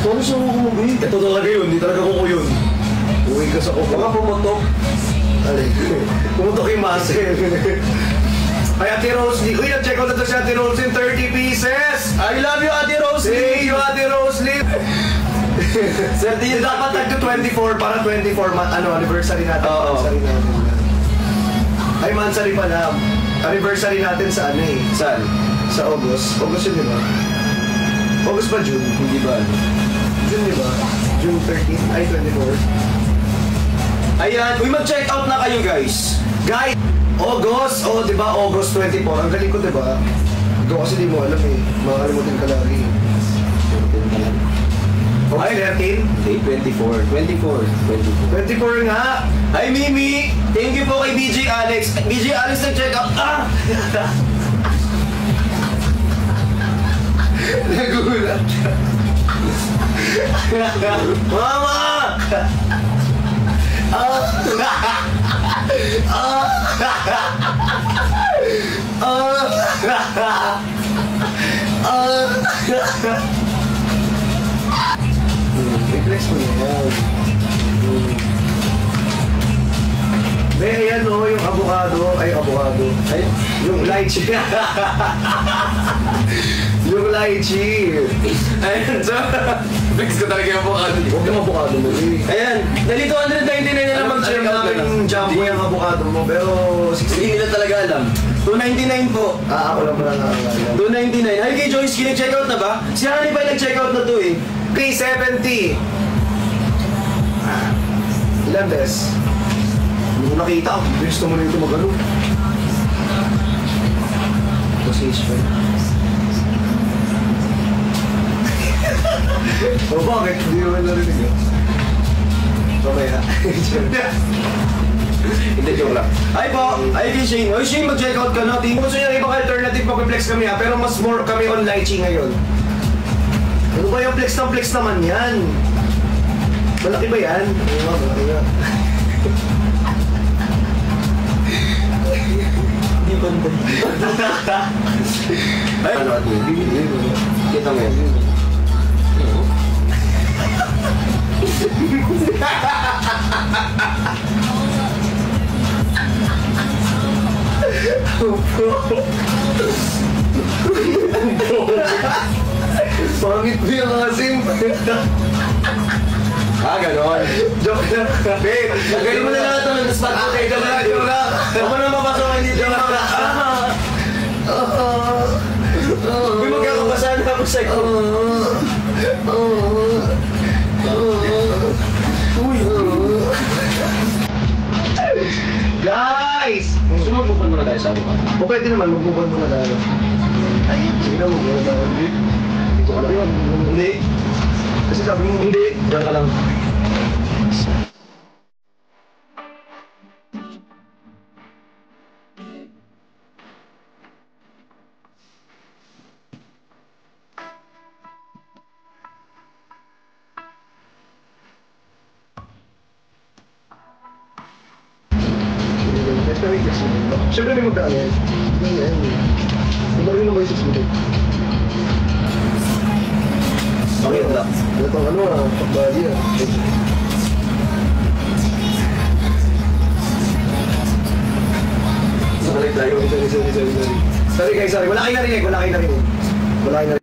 Paano siya kumukubi? Ito talaga yun, hindi talaga kuko yun. Uwi ka sa kuko. Baka pumutok. Alay, pumutok yung muscle. Ay, Ate Rosalie. Uy, nag-check out na to si Ate Rosalie, 30 pieces! I love you, Ate Rosalie! Thank you, Ate Rosalie! Sir, di dapat nag-24 para 24 anniversary natin. Oo. Ay, mansari pa na. Anniversary natin sa ano eh. Saan? Sa August. August yun, di ba? August ba June? Hindi ba? June, di ba? June 13? Ay, 24. Ayan. Uy, mag-check out na kayo, guys. Guys! August! O, di ba? August 24. Ang galing ko, di ba? Ito kasi di mo alam eh. Makakalimutin ka lagi. Ay, 13? Hindi, 24. 24 nga! Ay, Mimi! Thank you po kay BJ Alex. BJ Alex, nag-check out. Ah! Nagulat. Mama! Reflex mo yan. Ayan o, yung avocado. Ay, avocado. Ay, yung lychee. Yung lychee. Ayan, so, flex ko talaga yung avocado. Huwag yung avocado mo. Ayan, dali 299 na lang mag-check out na lang. Jumbo yung avocado mo, pero 60 nila talaga alam. 299 po. Ako lang pala nakakala. 299. Ay, kay Joyce, kine-check out na ba? Si Honey pa nag-check out na to eh. P70. Ilan bes? Hindi ko nakita. Gusto mo na ito mag-ano. Position. O bakit? Hindi naman narinig yun. Mamaya. Hindi, joke lang. Ay po! Ay kay Shane. Oy Shane, mag-check out ka na. Tingin ko sa inyo ibang alternative mag-flex kami ha. Pero mas more kami on lychee ngayon. Ano ba yung flex ng flex naman yan? Malaki ba yan? Oo nga, malaki nga. Hindi ba ba? Ay, ano ito? Kita mo yan. Pangit mo yung asim. Ganon. Joke na. Babe, magaling mo na lang ito ng spot ko kayo. Joke na. Huwag mo na mapasokan dito. Uy, magkakabasahan ako sa ito. Guys! Gusto mo magbukan muna tayo sa ako ka? O pwede naman, magbukan muna tayo. Ayun. Sige na, magbukan tayo. Hindi ko alam yun. Hindi. Kasi sabi mo, hindi. Diyan ka lang. Siyempre may magdaan yan. Hindi rin naman yung 6 minute. Bakit lang? Ito ang ano pagbahi ah. Sorry tayo. Sorry guys, sorry. Wala kayo narinig.